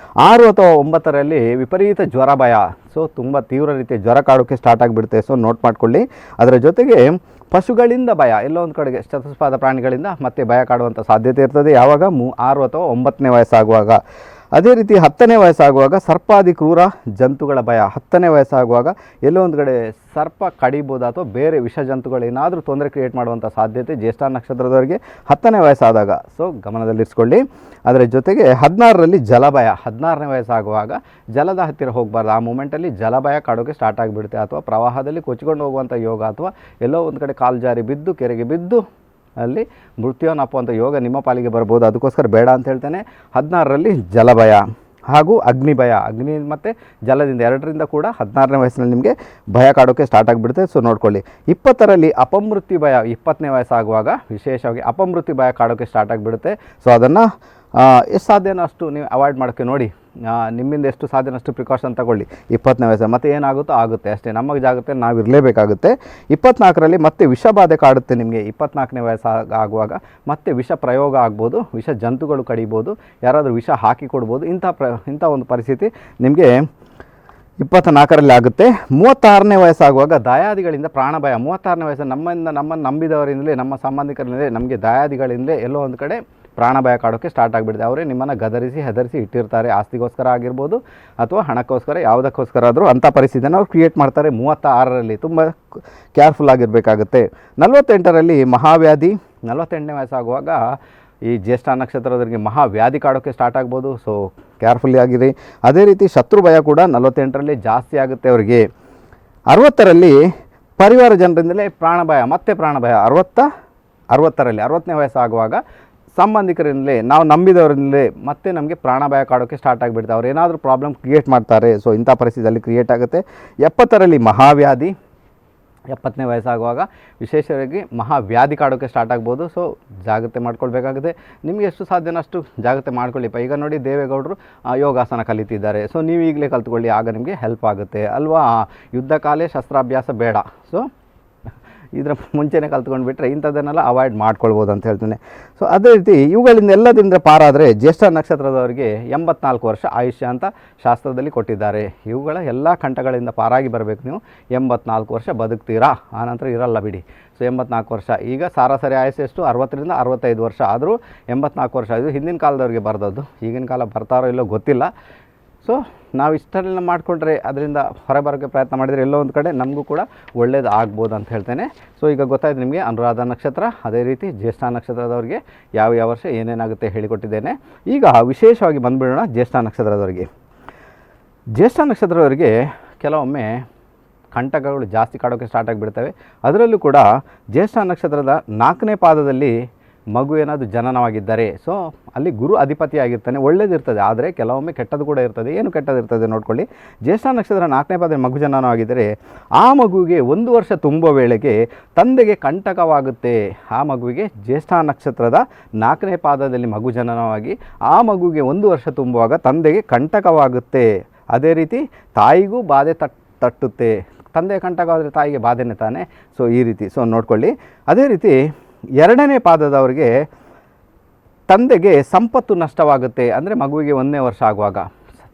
6 ಅಥವಾ 9ರಲ್ಲಿ ವಿಪರೀತ ಜ್ವರ ಭಯ. ಸೊ ತುಂಬ ತೀವ್ರ ರೀತಿಯ ಜ್ವರ ಕಾಡೋಕ್ಕೆ ಸ್ಟಾರ್ಟ್ ಆಗಿಬಿಡುತ್ತೆ. ಸೊ ನೋಟ್ ಮಾಡ್ಕೊಳ್ಳಿ. ಅದರ ಜೊತೆಗೆ ಪಶುಗಳಿಂದ ಭಯ, ಎಲ್ಲೋ ಒಂದು ಕಡೆಗೆ ಚತುಷ್ಪಾದ ಪ್ರಾಣಿಗಳಿಂದ ಮತ್ತೆ ಭಯ ಕಾಡುವಂಥ ಸಾಧ್ಯತೆ ಇರ್ತದೆ. ಯಾವಾಗ, 6 ಅಥವಾ 9ನೇ ವಯಸ್ಸಾಗುವಾಗ. ಅದೇ ರೀತಿ 10ನೇ ವಯಸ್ಸಾಗುವಾಗ ಸರ್ಪಾದಿ ಕ್ರೂರ ಜಂತುಗಳ ಭಯ. 10ನೇ ವಯಸ್ಸಾಗುವಾಗ ಎಲ್ಲೋ ಒಂದು ಕಡೆ ಸರ್ಪ ಕಡಿಬೋದು ಅಥವಾ ಬೇರೆ ವಿಷ ಜಂತುಗಳು ಏನಾದರೂ ತೊಂದರೆ ಕ್ರಿಯೇಟ್ ಮಾಡುವಂಥ ಸಾಧ್ಯತೆ ಜ್ಯೇಷ್ಠ ನಕ್ಷತ್ರದವರಿಗೆ 10ನೇ ವಯಸ್ಸಾದಾಗ. ಸೊ ಗಮನದಲ್ಲಿರಿಸ್ಕೊಳ್ಳಿ. ಅದರ ಜೊತೆಗೆ 16ರಲ್ಲಿ ಜಲಭಯ. 16ನೇ ವಯಸ್ಸಾಗುವಾಗ ಜಲದ ಹತ್ತಿರ ಹೋಗಬಾರ್ದು. ಆ ಮೂಮೆಂಟಲ್ಲಿ ಜಲಭಯ ಕಾಡೋಕ್ಕೆ ಸ್ಟಾರ್ಟ್ ಆಗಿಬಿಡುತ್ತೆ. ಅಥವಾ ಪ್ರವಾಹದಲ್ಲಿ ಕೊಚ್ಚಿಕೊಂಡು ಹೋಗುವಂಥ ಯೋಗ, ಅಥವಾ ಎಲ್ಲೋ ಒಂದು ಕಡೆ ಕಾಲು ಜಾರಿ ಬಿದ್ದು ಕೆರೆಗೆ ಬಿದ್ದು ಅಲ್ಲಿ ಮೃತ್ಯುವನ್ನು ಅಪ್ಪುವಂಥ ಯೋಗ ನಿಮ್ಮ ಪಾಲಿಗೆ ಬರ್ಬೋದು, ಅದಕ್ಕೋಸ್ಕರ ಬೇಡ ಅಂತ ಹೇಳ್ತೇನೆ. 16ರಲ್ಲಿ ಜಲಭಯ ಹಾಗೂ ಅಗ್ನಿ ಭಯ, ಅಗ್ನಿ ಮತ್ತು ಜಲದಿಂದ ಎರಡರಿಂದ ಕೂಡ 16ನೇ ವಯಸ್ಸಿನಲ್ಲಿ ನಿಮಗೆ ಭಯ ಕಾಡೋಕ್ಕೆ ಸ್ಟಾರ್ಟ್ ಆಗಿಬಿಡುತ್ತೆ. ಸೊ ನೋಡ್ಕೊಳ್ಳಿ. 20ರಲ್ಲಿ ಅಪಮೃತ್ಯು ಭಯ, 20ನೇ ವಯಸ್ಸಾಗುವಾಗ ವಿಶೇಷವಾಗಿ ಅಪಮೃತ್ಯು ಭಯ ಕಾಡೋಕ್ಕೆ ಸ್ಟಾರ್ಟ್ ಆಗಿಬಿಡುತ್ತೆ. ಸೊ ಅದನ್ನು ಎಷ್ಟು ಸಾಧ್ಯನೋ ಅಷ್ಟು ನೀವು ಅವಾಯ್ಡ್ ಮಾಡೋಕ್ಕೆ ನೋಡಿ, ನಿಮ್ಮಿಂದ ಎಷ್ಟು ಸಾಧ್ಯನೋ ಅಷ್ಟು ಪ್ರಿಕಾಷನ್ ತಗೊಳ್ಳಿ 20ನೇ ವಯಸ್ಸು. ಮತ್ತು ಏನಾಗುತ್ತೋ ಆಗುತ್ತೆ ಅಷ್ಟೇ, ನಮ್ಮ ಜಾಗ್ರತೆ ನಾವು ಇರಲೇಬೇಕಾಗುತ್ತೆ. 24ರಲ್ಲಿ ಮತ್ತೆ ವಿಷಬಾಧೆ ಕಾಡುತ್ತೆ ನಿಮಗೆ. 24ನೇ ವಯಸ್ಸು ಆಗುವಾಗ ಮತ್ತೆ ವಿಷ ಪ್ರಯೋಗ ಆಗ್ಬೋದು, ವಿಷ ಜಂತುಗಳು ಕಡಿಬೋದು, ಯಾರಾದರೂ ವಿಷ ಹಾಕಿ ಕೊಡ್ಬೋದು. ಇಂಥ ಒಂದು ಪರಿಸ್ಥಿತಿ ನಿಮಗೆ 24ರಲ್ಲಿ ಆಗುತ್ತೆ. 36ನೇ ವಯಸ್ಸಾಗುವಾಗ ದಾಯಾದಿಗಳಿಂದ ಪ್ರಾಣ ಭಯ. 36ನೇ ವಯಸ್ಸು ನಮ್ಮನ್ನು ನಂಬಿದವರಿಂದಲೇ, ನಮ್ಮ ಸಂಬಂಧಿಕರಿಂದಲೇ ನಮಗೆ ದಾಯಾದಿಗಳಿಂದಲೇ ಎಲ್ಲೋ ಒಂದು ಕಡೆ ಪ್ರಾಣ ಭಯ ಕಾಡೋಕ್ಕೆ ಸ್ಟಾರ್ಟ್ ಆಗಿಬಿಡುತ್ತೆ. ಅವರೇ ನಿಮ್ಮನ್ನು ಗದರಿಸಿ ಹೆದರಿಸಿ ಇಟ್ಟಿರ್ತಾರೆ, ಆಸ್ತಿಗೋಸ್ಕರ ಆಗಿರ್ಬೋದು ಅಥವಾ ಹಣಕ್ಕೋಸ್ಕರ, ಯಾವುದಕ್ಕೋಸ್ಕರ ಆದರೂ ಅಂಥ ಪರಿಸ್ಥಿತಿಯನ್ನು ಅವ್ರು ಕ್ರಿಯೇಟ್ ಮಾಡ್ತಾರೆ. 36ರಲ್ಲಿ ತುಂಬ ಕೇರ್ಫುಲ್ ಆಗಿರಬೇಕಾಗುತ್ತೆ. 48ರಲ್ಲಿ ಮಹಾವ್ಯಾಧಿ. 48ನೇ ವಯಸ್ಸಾಗುವಾಗ ಈ ಜ್ಯೇಷ್ಠ ನಕ್ಷತ್ರದವರಿಗೆ ಮಹಾವ್ಯಾಧಿ ಕಾಡೋಕ್ಕೆ ಸ್ಟಾರ್ಟ್ ಆಗ್ಬೋದು. ಸೊ ಕೇರ್ಫುಲ್ಲಿ ಆಗಿರಿ. ಅದೇ ರೀತಿ ಶತ್ರು ಭಯ ಕೂಡ 48ರಲ್ಲಿ ಜಾಸ್ತಿ ಆಗುತ್ತೆ ಅವರಿಗೆ. 60ರಲ್ಲಿ ಪರಿವಾರ ಜನರಿಂದಲೇ ಪ್ರಾಣ ಭಯ, ಮತ್ತೆ ಪ್ರಾಣ ಭಯ. 60ರಲ್ಲಿ 60ನೇ ವಯಸ್ಸಾಗುವಾಗ ಸಂಬಂಧಿಕರಿಂದಲೇ, ನಾವು ನಂಬಿದವರಿಂದಲೇ ಮತ್ತೆ ನಮಗೆ ಪ್ರಾಣ ಭಯ ಕಾಡೋಕ್ಕೆ ಸ್ಟಾರ್ಟ್ ಆಗಿಬಿಡ್ತಾರೆ. ಅವ್ರು ಏನಾದರೂ ಪ್ರಾಬ್ಲಮ್ ಕ್ರಿಯೇಟ್ ಮಾಡ್ತಾರೆ. ಸೊ ಇಂಥ ಪರಿಸ್ಥಿತಿಯಲ್ಲಿ ಕ್ರಿಯೇಟ್ ಆಗುತ್ತೆ. 70ರಲ್ಲಿ ಮಹಾವ್ಯಾಧಿ. 70ನೇ ವಯಸ್ಸಾಗುವಾಗ ವಿಶೇಷವಾಗಿ ಮಹಾವ್ಯಾಧಿ ಕಾಡೋಕ್ಕೆ ಸ್ಟಾರ್ಟ್ ಆಗ್ಬೋದು. ಸೊ ಜಾಗ್ರತೆ ಮಾಡ್ಕೊಳ್ಬೇಕಾಗುತ್ತೆ. ನಿಮಗೆ ಎಷ್ಟು ಸಾಧ್ಯನೋ ಅಷ್ಟು ಜಾಗ್ರತೆ ಮಾಡ್ಕೊಳ್ಳಿಪ್ಪ. ಈಗ ನೋಡಿ, ದೇವೇಗೌಡರು ಯೋಗಾಸನ ಕಲಿತಿದ್ದಾರೆ. ಸೊ ನೀವು ಈಗಲೇ ಕಲ್ತ್ಕೊಳ್ಳಿ, ಆಗ ನಿಮಗೆ ಹೆಲ್ಪ್ ಆಗುತ್ತೆ ಅಲ್ವಾ. ಯುದ್ಧ ಕಾಲೇ ಶಸ್ತ್ರಾಭ್ಯಾಸ ಬೇಡ. ಸೊ ಇದರ ಮುಂಚೆನೇ ಕಲ್ತ್ಕೊಂಡ್ಬಿಟ್ರೆ ಇಂಥದ್ದನ್ನೆಲ್ಲ ಅವಾಯ್ಡ್ ಮಾಡ್ಕೊಳ್ಬೋದು ಅಂತ ಹೇಳ್ತೇನೆ. ಸೊ ಅದೇ ರೀತಿ ಇವುಗಳಿಂದ ಎಲ್ಲದಿಂದ ಪಾರಾದರೆ ಜ್ಯೇಷ್ಠ ನಕ್ಷತ್ರದವರಿಗೆ 84 ವರ್ಷ ಆಯುಷ್ಯ ಅಂತ ಶಾಸ್ತ್ರದಲ್ಲಿ ಕೊಟ್ಟಿದ್ದಾರೆ. ಇವುಗಳ ಎಲ್ಲ ಕಂಠಗಳಿಂದ ಪಾರಾಗಿ ಬರಬೇಕು. ನೀವು 84 ವರ್ಷ ಬದುಕ್ತೀರಾ, ಆನಂತರ ಇರಲ್ಲ ಬಿಡಿ. ಸೊ 84 ವರ್ಷ. ಈಗ ಸರಾಸರಿ ಆಯುಷ್ಯ ಎಷ್ಟು? 60ರಿಂದ 65 ವರ್ಷ. ಆದರೂ 84 ವರ್ಷ. ಇದು ಹಿಂದಿನ ಕಾಲದವ್ರಿಗೆ ಬರೆದದ್ದು. ಈಗಿನ ಕಾಲ ಬರ್ತಾರೋ ಇಲ್ಲೋ ಗೊತ್ತಿಲ್ಲ. ಸೊ ನಾವು ಇಷ್ಟೆಲ್ಲ ಮಾಡಿಕೊಂಡ್ರೆ, ಅದರಿಂದ ಹೊರಬರೋಕ್ಕೆ ಪ್ರಯತ್ನ ಮಾಡಿದರೆ ಎಲ್ಲೋ ಒಂದು ಕಡೆ ನಮಗೂ ಕೂಡ ಒಳ್ಳೇದು ಆಗ್ಬೋದು ಅಂತ ಹೇಳ್ತೇನೆ. ಸೊ ಈಗ ಗೊತ್ತಾಯ್ತು ನಿಮಗೆ ಅನುರಾಧ ನಕ್ಷತ್ರ, ಅದೇ ರೀತಿ ಜ್ಯೇಷ್ಠ ನಕ್ಷತ್ರದವರಿಗೆ ಯಾವ ವರ್ಷ ಏನೇನಾಗುತ್ತೆ ಹೇಳಿಕೊಟ್ಟಿದ್ದೇನೆ. ಈಗ ವಿಶೇಷವಾಗಿ ಬಂದುಬಿಡೋಣ ಜ್ಯೇಷ್ಠ ನಕ್ಷತ್ರದವರಿಗೆ. ಜ್ಯೇಷ್ಠ ನಕ್ಷತ್ರದವರಿಗೆ ಕೆಲವೊಮ್ಮೆ ಕಂಟಕಗಳು ಜಾಸ್ತಿ ಕಾಡೋಕ್ಕೆ ಸ್ಟಾರ್ಟ್ ಆಗಿಬಿಡ್ತವೆ. ಅದರಲ್ಲೂ ಕೂಡ ಜ್ಯೇಷ್ಠ ನಕ್ಷತ್ರದ 4ನೇ ಪಾದದಲ್ಲಿ ಮಗು ಏನಾದರೂ ಜನನವಾಗಿದ್ದರೆ, ಸೊ ಅಲ್ಲಿ ಗುರು ಅಧಿಪತಿಯಾಗಿರ್ತಾನೆ, ಒಳ್ಳೇದಿರ್ತದೆ. ಆದರೆ ಕೆಲವೊಮ್ಮೆ ಕೆಟ್ಟದ್ದು ಕೂಡ ಇರ್ತದೆ. ಏನು ಕೆಟ್ಟದಿರ್ತದೆ ನೋಡ್ಕೊಳ್ಳಿ. ಜ್ಯೇಷ್ಠ ನಕ್ಷತ್ರ 4ನೇ ಪಾದದಲ್ಲಿ ಮಗು ಜನನವಾಗಿದ್ದರೆ ಆ ಮಗುವಿಗೆ 1 ವರ್ಷ ತುಂಬುವ ವೇಳೆಗೆ ತಂದೆಗೆ ಕಂಟಕವಾಗುತ್ತೆ. ಆ ಮಗುವಿಗೆ ಜ್ಯೇಷ್ಠ ನಕ್ಷತ್ರದ 4ನೇ ಪಾದದಲ್ಲಿ ಮಗು ಜನನವಾಗಿ ಆ ಮಗುವಿಗೆ 1 ವರ್ಷ ತುಂಬುವಾಗ ತಂದೆಗೆ ಕಂಟಕವಾಗುತ್ತೆ. ಅದೇ ರೀತಿ ತಾಯಿಗೂ ಬಾಧೆ ತಟ್ಟುತ್ತೆ. ತಂದೆ ಕಂಟಕವಾದರೆ ತಾಯಿಗೆ ಬಾಧೆನೇ ತಾನೆ. ಸೊ ಈ ರೀತಿ. ಸೊ ನೋಡ್ಕೊಳ್ಳಿ. ಅದೇ ರೀತಿ 2ನೇ ಪಾದದವರಿಗೆ ತಂದೆಗೆ ಸಂಪತ್ತು ನಷ್ಟವಾಗುತ್ತೆ. ಅಂದರೆ ಮಗುವಿಗೆ 1ನೇ ವರ್ಷ ಆಗುವಾಗ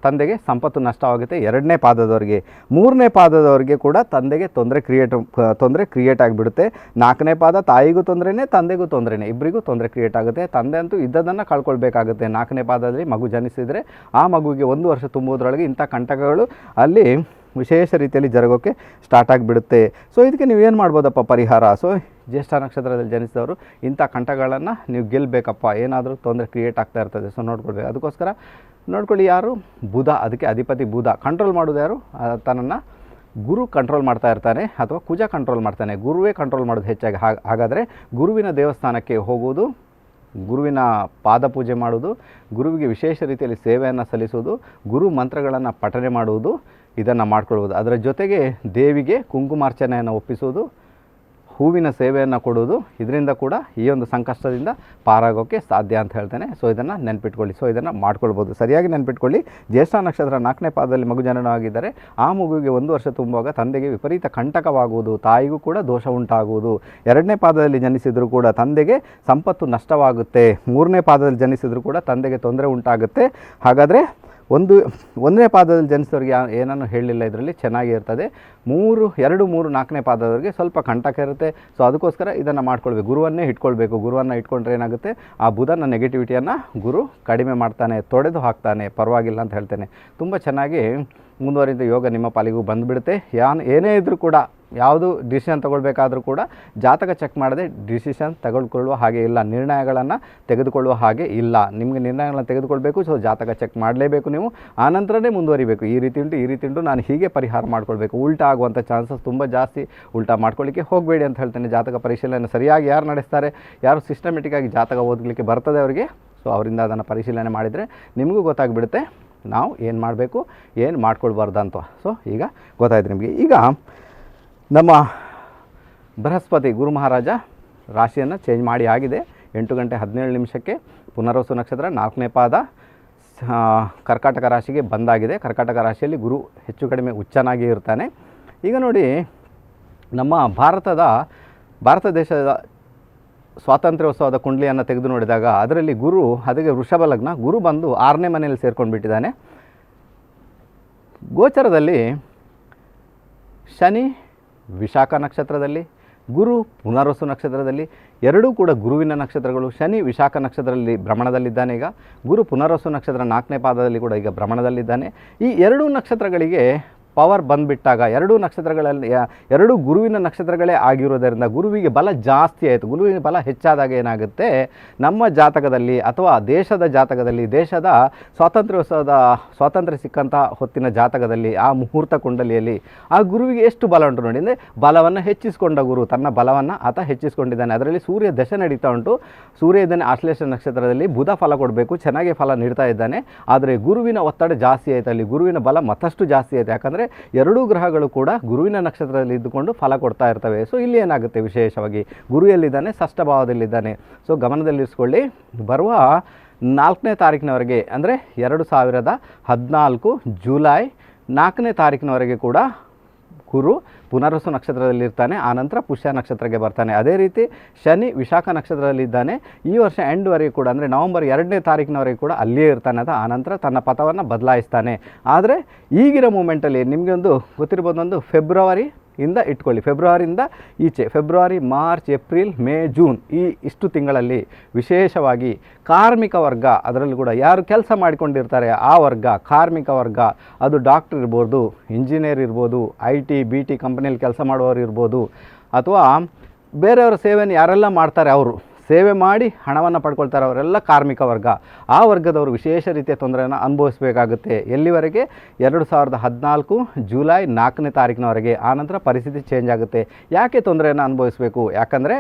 ತಂದೆಗೆ ಸಂಪತ್ತು ನಷ್ಟವಾಗುತ್ತೆ 2ನೇ ಪಾದದವರಿಗೆ. 3ನೇ ಪಾದದವರಿಗೆ ಕೂಡ ತಂದೆಗೆ ತೊಂದರೆ ಕ್ರಿಯೇಟ್ ಆಗಿಬಿಡುತ್ತೆ. 4ನೇ ಪಾದ ತಾಯಿಗೂ ತೊಂದರೆನೇ, ತಂದೆಗೂ ತೊಂದರೆನೇ, ಇಬ್ಬರಿಗೂ ತೊಂದರೆ ಕ್ರಿಯೇಟ್ ಆಗುತ್ತೆ. ತಂದೆ ಅಂತೂ ಇದ್ದದನ್ನು ಕಳ್ಕೊಳ್ಬೇಕಾಗುತ್ತೆ. 4ನೇ ಪಾದದಲ್ಲಿ ಮಗು ಜನಿಸಿದರೆ ಆ ಮಗುವಿಗೆ 1 ವರ್ಷ ತುಂಬುವುದರೊಳಗೆ ಇಂಥ ಕಂಟಕಗಳು ಅಲ್ಲಿ ವಿಶೇಷ ರೀತಿಯಲ್ಲಿ ಜರುಗೋಕ್ಕೆ ಸ್ಟಾರ್ಟ್ ಆಗಿಬಿಡುತ್ತೆ. ಸೊ ಇದಕ್ಕೆ ನೀವೇನು ಮಾಡ್ಬೋದಪ್ಪ ಪರಿಹಾರ? ಸೊ ಜ್ಯೇಷ್ಠ ನಕ್ಷತ್ರದಲ್ಲಿ ಜನಿಸಿದವರು ಇಂಥ ಕಂಟಗಳನ್ನು ನೀವು ಗೆಲ್ಲಬೇಕಪ್ಪ, ಏನಾದರೂ ತೊಂದರೆ ಕ್ರಿಯೇಟ್ ಆಗ್ತಾ ಇರ್ತದೆ. ಸೊ ನೋಡ್ಕೊಳ್ಬೇಕು. ಅದಕ್ಕೋಸ್ಕರ ನೋಡ್ಕೊಳ್ಳಿ, ಯಾರು? ಬುಧ. ಅದಕ್ಕೆ ಅಧಿಪತಿ ಬುಧ. ಕಂಟ್ರೋಲ್ ಮಾಡೋದು ಯಾರು? ತನ್ನನ್ನು ಗುರು ಕಂಟ್ರೋಲ್ ಮಾಡ್ತಾ ಇರ್ತಾನೆ, ಅಥವಾ ಕುಜ ಕಂಟ್ರೋಲ್ ಮಾಡ್ತಾನೆ. ಗುರುವೇ ಕಂಟ್ರೋಲ್ ಮಾಡೋದು ಹೆಚ್ಚಾಗಿ. ಹಾಗಾದರೆ ಗುರುವಿನ ದೇವಸ್ಥಾನಕ್ಕೆ ಹೋಗುವುದು, ಗುರುವಿನ ಪಾದ ಪೂಜೆ ಮಾಡುವುದು, ಗುರುವಿಗೆ ವಿಶೇಷ ರೀತಿಯಲ್ಲಿ ಸೇವೆಯನ್ನು ಸಲ್ಲಿಸುವುದು, ಗುರು ಮಂತ್ರಗಳನ್ನು ಪಠನೆ ಮಾಡುವುದು, ಇದನ್ನು ಮಾಡ್ಕೊಳ್ಬೋದು. ಅದರ ಜೊತೆಗೆ ದೇವಿಗೆ ಕುಂಕುಮಾರ್ಚನೆಯನ್ನು ಒಪ್ಪಿಸುವುದು, ಹೂವಿನ ಸೇವೆಯನ್ನು ಕೊಡುವುದು. ಇದರಿಂದ ಕೂಡ ಈ ಒಂದು ಸಂಕಷ್ಟದಿಂದ ಪಾರಾಗೋಕ್ಕೆ ಸಾಧ್ಯ ಅಂತ ಹೇಳ್ತೇನೆ. ಸೊ ಇದನ್ನು ನೆನ್ಪಿಟ್ಕೊಳ್ಳಿ. ಸೊ ಇದನ್ನು ಮಾಡ್ಕೊಳ್ಬೋದು. ಸರಿಯಾಗಿ ನೆನ್ಪಿಟ್ಕೊಳ್ಳಿ. ಜ್ಯೇಷ್ಠ ನಕ್ಷತ್ರ 4ನೇ ಪಾದದಲ್ಲಿ ಮಗು ಜನನವಾಗಿದ್ದರೆ ಆ ಮಗುವಿಗೆ 1 ವರ್ಷ ತುಂಬುವಾಗ ತಂದೆಗೆ ವಿಪರೀತ ಕಂಟಕವಾಗುವುದು, ತಾಯಿಗೂ ಕೂಡ ದೋಷ ಉಂಟಾಗುವುದು. 2ನೇ ಪಾದದಲ್ಲಿ ಜನಿಸಿದರೂ ಕೂಡ ತಂದೆಗೆ ಸಂಪತ್ತು ನಷ್ಟವಾಗುತ್ತೆ. 3ನೇ ಪಾದದಲ್ಲಿ ಜನಿಸಿದರೂ ಕೂಡ ತಂದೆಗೆ ತೊಂದರೆ ಉಂಟಾಗುತ್ತೆ. ಹಾಗಾದರೆ 1ನೇ ಪಾದದಲ್ಲಿ ಜನಿಸಿದವ್ರಿಗೆ ಏನನ್ನು ಹೇಳಲಿಲ್ಲ, ಇದರಲ್ಲಿ ಚೆನ್ನಾಗಿ ಇರ್ತದೆ. 2, 3, 4ನೇ ಪಾದದವರಿಗೆ ಸ್ವಲ್ಪ ಕಂಟಕ ಇರುತ್ತೆ. ಸೊ ಅದಕ್ಕೋಸ್ಕರ ಇದನ್ನು ಮಾಡ್ಕೊಳ್ಬೇಕು. ಗುರುವನ್ನೇ ಇಟ್ಕೊಳ್ಬೇಕು. ಗುರುವನ್ನು ಇಟ್ಕೊಂಡ್ರೆ ಏನಾಗುತ್ತೆ, ಆ ಬುಧನ ನೆಗೆಟಿವಿಟಿಯನ್ನು ಗುರು ಕಡಿಮೆ ಮಾಡ್ತಾನೆ, ತೊಡೆದು ಹಾಕ್ತಾನೆ. ಪರವಾಗಿಲ್ಲ ಅಂತ ಹೇಳ್ತೇನೆ. ತುಂಬ ಚೆನ್ನಾಗಿ ಮುಂದುವರಿದ ಯೋಗ ನಿಮ್ಮ ಪಾಲಿಗೂ ಬಂದುಬಿಡುತ್ತೆ. ಏನೇ ಇದ್ದರೂ ಕೂಡ ಯಾವುದು ಡಿಸಿಷನ್ ತೊಗೊಳ್ಬೇಕಾದ್ರೂ ಕೂಡ ಜಾತಕ ಚೆಕ್ ಮಾಡದೆ ಡಿಸಿಷನ್ ತೆಗೆದುಕೊಳ್ಳುವ ಹಾಗೆ ಇಲ್ಲ, ನಿರ್ಣಯಗಳನ್ನು ತೆಗೆದುಕೊಳ್ಳುವ ಹಾಗೆ ಇಲ್ಲ. ನಿಮಗೆ ನಿರ್ಣಯಗಳನ್ನು ತೆಗೆದುಕೊಳ್ಬೇಕು, ಸೊ ಜಾತಕ ಚೆಕ್ ಮಾಡಲೇಬೇಕು ನೀವು, ಆನಂತರನೇ ಮುಂದುವರಿಬೇಕು. ಈ ರೀತಿ ಉಂಟು ನಾನು ಹೀಗೆ ಪರಿಹಾರ ಮಾಡ್ಕೊಳ್ಬೇಕು, ಉಲ್ಟಾ ಆಗುವಂಥ ಚಾನ್ಸಸ್ ತುಂಬ ಜಾಸ್ತಿ. ಉಲ್ಟಾ ಮಾಡ್ಕೊಳ್ಳಿಕ್ಕೆ ಹೋಗಬೇಡಿ ಅಂತ ಹೇಳ್ತೇನೆ. ಜಾತಕ ಪರಿಶೀಲನೆ ಸರಿಯಾಗಿ ಯಾರು ನಡೆಸ್ತಾರೆ, ಯಾರು ಸಿಸ್ಟಮೆಟಿಕ್ಕಾಗಿ ಜಾತಕ ಓದಲಿಕ್ಕೆ ಬರ್ತದೆ ಅವರಿಗೆ, ಸೊ ಅವರಿಂದ ಅದನ್ನು ಪರಿಶೀಲನೆ ಮಾಡಿದರೆ ನಿಮಗೂ ಗೊತ್ತಾಗ್ಬಿಡುತ್ತೆ ನಾವು ಏನು ಮಾಡಬೇಕು, ಏನು ಮಾಡ್ಕೊಳ್ಬಾರ್ದು ಅಂತ. ಸೊ ಈಗ ಗೊತ್ತಾಯ್ತು ನಿಮಗೆ. ಈಗ ನಮ್ಮ ಬೃಹಸ್ಪತಿ ಗುರು ಮಹಾರಾಜ ರಾಶಿಯನ್ನು ಚೇಂಜ್ ಮಾಡಿ ಆಗಿದೆ. 8:17 ಪುನರ್ವಸು ನಕ್ಷತ್ರ 4ನೇ ಪಾದ ಕರ್ಕಾಟಕ ರಾಶಿಗೆ ಬಂದಾಗಿದೆ. ಕರ್ಕಾಟಕ ರಾಶಿಯಲ್ಲಿ ಗುರು ಹೆಚ್ಚು ಕಡಿಮೆ ಉಚ್ಚನಾಗಿ ಇರ್ತಾನೆ. ಈಗ ನೋಡಿ, ನಮ್ಮ ಭಾರತ ದೇಶದ ಸ್ವಾತಂತ್ರ್ಯೋತ್ಸವದ ಕುಂಡಲಿಯನ್ನು ತೆಗೆದು ನೋಡಿದಾಗ ಅದರಲ್ಲಿ ಗುರು, ಅದಕ್ಕೆ ವೃಷಭ ಲಗ್ನ, ಗುರು ಬಂದು 6ನೇ ಮನೆಯಲ್ಲಿ ಸೇರ್ಕೊಂಡು ಬಿಟ್ಟಿದ್ದಾನೆ. ಗೋಚರದಲ್ಲಿ ಶನಿ ವಿಶಾಖ ನಕ್ಷತ್ರದಲ್ಲಿ, ಗುರು ಪುನರ್ವಸು ನಕ್ಷತ್ರದಲ್ಲಿ, ಎರಡೂ ಕೂಡ ಗುರುವಿನ ನಕ್ಷತ್ರಗಳು. ಶನಿ ವಿಶಾಖ ನಕ್ಷತ್ರದಲ್ಲಿ ಭ್ರಮಣದಲ್ಲಿದ್ದಾನೆ. ಈಗ ಗುರು ಪುನರ್ವಸು ನಕ್ಷತ್ರ 4ನೇ ಪಾದದಲ್ಲಿ ಕೂಡ ಈಗ ಭ್ರಮಣದಲ್ಲಿದ್ದಾನೆ. ಈ ಎರಡೂ ನಕ್ಷತ್ರಗಳಿಗೆ ಪವರ್ ಬಂದುಬಿಟ್ಟಾಗ, ಎರಡೂ ಗುರುವಿನ ನಕ್ಷತ್ರಗಳೇ ಆಗಿರೋದರಿಂದ ಗುರುವಿಗೆ ಬಲ ಜಾಸ್ತಿ ಆಯಿತು. ಗುರುವಿನ ಬಲ ಹೆಚ್ಚಾದಾಗ ಏನಾಗುತ್ತೆ, ನಮ್ಮ ಜಾತಕದಲ್ಲಿ ಅಥವಾ ದೇಶದ ಜಾತಕದಲ್ಲಿ, ದೇಶದ ಸ್ವಾತಂತ್ರ್ಯ ಸಿಕ್ಕಂಥ ಹೊತ್ತಿನ ಜಾತಕದಲ್ಲಿ, ಆ ಮುಹೂರ್ತ ಕುಂಡಲಿಯಲ್ಲಿ ಆ ಗುರುವಿಗೆ ಎಷ್ಟು ಬಲ ಉಂಟು ನೋಡಿ. ಅಂದರೆ ಬಲವನ್ನು ಹೆಚ್ಚಿಸಿಕೊಂಡ ಗುರು, ತನ್ನ ಬಲವನ್ನು ಆತ ಹೆಚ್ಚಿಸಿಕೊಂಡಿದ್ದಾನೆ. ಅದರಲ್ಲಿ ಸೂರ್ಯ ದಶೆ ನಡೀತಾ ಉಂಟು. ಸೂರ್ಯ ಇದ್ದಾನೆ ಆಶ್ಲೇಷ ನಕ್ಷತ್ರದಲ್ಲಿ, ಬುಧ ಫಲ ಕೊಡಬೇಕು, ಚೆನ್ನಾಗಿ ಫಲ ನೀಡ್ತಾ ಇದ್ದಾನೆ. ಆದರೆ ಗುರುವಿನ ಒತ್ತಡ ಜಾಸ್ತಿ ಆಯಿತು, ಅಲ್ಲಿ ಗುರುವಿನ ಬಲ ಮತ್ತಷ್ಟು ಜಾಸ್ತಿ ಆಯಿತು. ಯಾಕಂದರೆ ಎರಡೂ ಗ್ರಹಗಳು ಕೂಡ ಗುರುವಿನ ನಕ್ಷತ್ರದಲ್ಲಿ ಇದ್ದುಕೊಂಡು ಫಲ ಕೊಡ್ತಾ ಇರ್ತವೆ. ಸೊ ಇಲ್ಲಿ ಏನಾಗುತ್ತೆ, ವಿಶೇಷವಾಗಿ ಗುರು ಎಲ್ಲಿದ್ದಾನೆ, ಷಷ್ಠ ಭಾವದಲ್ಲಿದ್ದಾನೆ. ಸೊ ಗಮನದಲ್ಲಿರಿಸ್ಕೊಳ್ಳಿ. ಬರುವ 4ನೇ ತಾರೀಕಿನವರೆಗೆ, ಅಂದರೆ 2014 ಜುಲೈ 4ನೇ ತಾರೀಕಿನವರೆಗೆ ಕೂಡ ಗುರು ಪುನರ್ವಸು ನಕ್ಷತ್ರದಲ್ಲಿರ್ತಾನೆ. ಆನಂತರ ಪುಷ್ಯ ನಕ್ಷತ್ರಕ್ಕೆ ಬರ್ತಾನೆ. ಅದೇ ರೀತಿ ಶನಿ ವಿಶಾಖ ನಕ್ಷತ್ರದಲ್ಲಿದ್ದಾನೆ. ಈ ವರ್ಷ ಎಂಡ್ವರೆಗೆ ಕೂಡ, ಅಂದರೆ ನವಂಬರ್ 2ನೇ ತಾರೀಕಿನವರೆಗೆ ಕೂಡ ಅಲ್ಲಿಯೇ ಇರ್ತಾನೆ. ಅದು ಆನಂತರ ತನ್ನ ಪಥವನ್ನು ಬದಲಾಯಿಸ್ತಾನೆ. ಆದರೆ ಈಗಿನ ಮೂಮೆಂಟಲ್ಲಿ ನಿಮಗೆ ಒಂದು ಗೊತ್ತಿರ್ಬೋದು, ಒಂದು ಫೆಬ್ರವರಿಯಿಂದ ಇಟ್ಕೊಳ್ಳಿ, ಫೆಬ್ರವರಿಯಿಂದ ಈಚೆ, February, March, April, May, June, ಇಷ್ಟು ತಿಂಗಳಲ್ಲಿ ವಿಶೇಷವಾಗಿ ಕಾರ್ಮಿಕ ವರ್ಗ, ಅದರಲ್ಲೂ ಕೂಡ ಯಾರು ಕೆಲಸ ಮಾಡಿಕೊಂಡಿರ್ತಾರೆ ಆ ವರ್ಗ, ಕಾರ್ಮಿಕ ವರ್ಗ, ಅದು ಡಾಕ್ಟರ್ ಇರ್ಬೋದು, ಇಂಜಿನಿಯರ್ ಇರ್ಬೋದು, IT BT ಕಂಪನಿಯಲ್ಲಿ ಕೆಲಸ ಮಾಡುವವರು ಇರ್ಬೋದು, ಅಥವಾ ಬೇರೆಯವರ ಸೇವೆಯನ್ನು ಯಾರೆಲ್ಲ ಮಾಡ್ತಾರೆ, ಅವರು ಸೇವೆ ಮಾಡಿ ಹಣವನ್ನು ಪಡ್ಕೊಳ್ತಾರೆ, ಅವರೆಲ್ಲ ಕಾರ್ಮಿಕ ವರ್ಗ. ಆ ವರ್ಗದವರು ವಿಶೇಷ ರೀತಿಯ ತೊಂದರೆಯನ್ನು ಅನುಭವಿಸಬೇಕಾಗುತ್ತೆ. ಎಲ್ಲಿವರೆಗೆ, 2014 ಜುಲೈ 4ನೇ ತಾರೀಕಿನವರೆಗೆ. ಆನಂತರ ಪರಿಸ್ಥಿತಿ ಚೇಂಜ್ ಆಗುತ್ತೆ. ಯಾಕೆ ತೊಂದರೆಯನ್ನು ಅನುಭವಿಸಬೇಕು? ಯಾಕಂದರೆ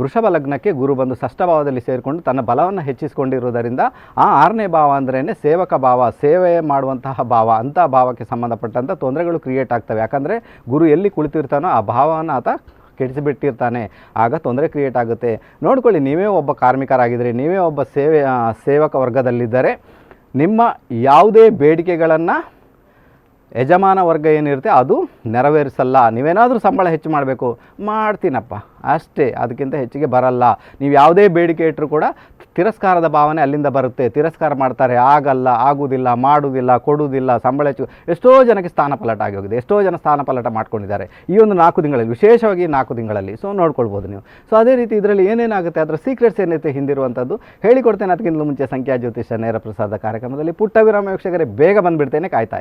ವೃಷಭ ಲಗ್ನಕ್ಕೆ ಗುರು ಬಂದು ಷಷ್ಠ ಭಾವದಲ್ಲಿ ಸೇರಿಕೊಂಡು ತನ್ನ ಬಲವನ್ನು ಹೆಚ್ಚಿಸಿಕೊಂಡಿರುವುದರಿಂದ, ಆ 6ನೇ ಭಾವ ಅಂದ್ರೇ ಸೇವಕ ಭಾವ, ಸೇವೆ ಮಾಡುವಂತಹ ಭಾವ, ಅಂಥ ಭಾವಕ್ಕೆ ಸಂಬಂಧಪಟ್ಟಂಥ ತೊಂದರೆಗಳು ಕ್ರಿಯೇಟ್ ಆಗ್ತವೆ. ಯಾಕಂದರೆ ಗುರು ಎಲ್ಲಿ ಕುಳಿತಿರ್ತಾನೋ ಆ ಭಾವವನ್ನು ಆತ ಕೆಡಿಸಿಬಿಟ್ಟಿರ್ತಾನೆ. ಆಗ ತೊಂದರೆ ಕ್ರಿಯೇಟ್ ಆಗುತ್ತೆ. ನೋಡ್ಕೊಳ್ಳಿ, ನೀವೇ ಒಬ್ಬ ಕಾರ್ಮಿಕರಾಗಿದ್ದರೆ, ನೀವೇ ಒಬ್ಬ ಸೇವಕ ವರ್ಗದಲ್ಲಿದ್ದರೆ, ನಿಮ್ಮ ಯಾವುದೇ ಬೇಡಿಕೆಗಳನ್ನು ಯಜಮಾನ ವರ್ಗ ಏನಿರುತ್ತೆ ಅದು ನೆರವೇರಿಸಲ್ಲ. ನೀವೇನಾದರೂ ಸಂಬಳ ಹೆಚ್ಚು ಮಾಡಬೇಕು, ಮಾಡ್ತೀನಪ್ಪ ಅಷ್ಟೇ, ಅದಕ್ಕಿಂತ ಹೆಚ್ಚಿಗೆ ಬರಲ್ಲ. ನೀವು ಯಾವುದೇ ಬೇಡಿಕೆ ಇಟ್ಟರೂ ಕೂಡ ತಿರಸ್ಕಾರದ ಭಾವನೆ ಅಲ್ಲಿಂದ ಬರುತ್ತೆ. ತಿರಸ್ಕಾರ ಮಾಡ್ತಾರೆ, ಆಗಲ್ಲ, ಆಗುವುದಿಲ್ಲ, ಮಾಡುವುದಿಲ್ಲ, ಕೊಡುವುದಿಲ್ಲ, ಸಂಬಳ ಹೆಚ್ಚು. ಎಷ್ಟೋ ಜನಕ್ಕೆ ಸ್ಥಾನಪಲ್ಲಟ ಆಗಿ ಹೋಗಿದೆ, ಎಷ್ಟೋ ಜನ ಸ್ಥಾನಪಲ್ಲಟ ಮಾಡ್ಕೊಂಡಿದ್ದಾರೆ ಈ ಒಂದು 4 ತಿಂಗಳಲ್ಲಿ, ವಿಶೇಷವಾಗಿ 4 ತಿಂಗಳಲ್ಲಿ. ಸೊ ನೋಡ್ಕೊಳ್ಬೋದು ನೀವು. ಸೊ ಅದೇ ರೀತಿ ಇದರಲ್ಲಿ ಏನೇನಾಗುತ್ತೆ, ಅದರ ಸೀಕ್ರೆಟ್ಸ್ ಏನೈತೆ ಹಿಂದಿರುವಂಥದ್ದು ಹೇಳಿಕೊಡ್ತೇನೆ. ಅದಕ್ಕಿಂತ ಮುಂಚೆ ಸಂಖ್ಯಾ ಜ್ಯೋತಿಷ ನೇರ ಪ್ರಸಾದ ಕಾರ್ಯಕ್ರಮದಲ್ಲಿ ಪುಟ್ಟ ವಿರಾಮ ವೀಕ್ಷಕರೇ, ಬೇಗ ಬಂದುಬಿಡ್ತೇನೆ, ಕಾಯ್ತಾ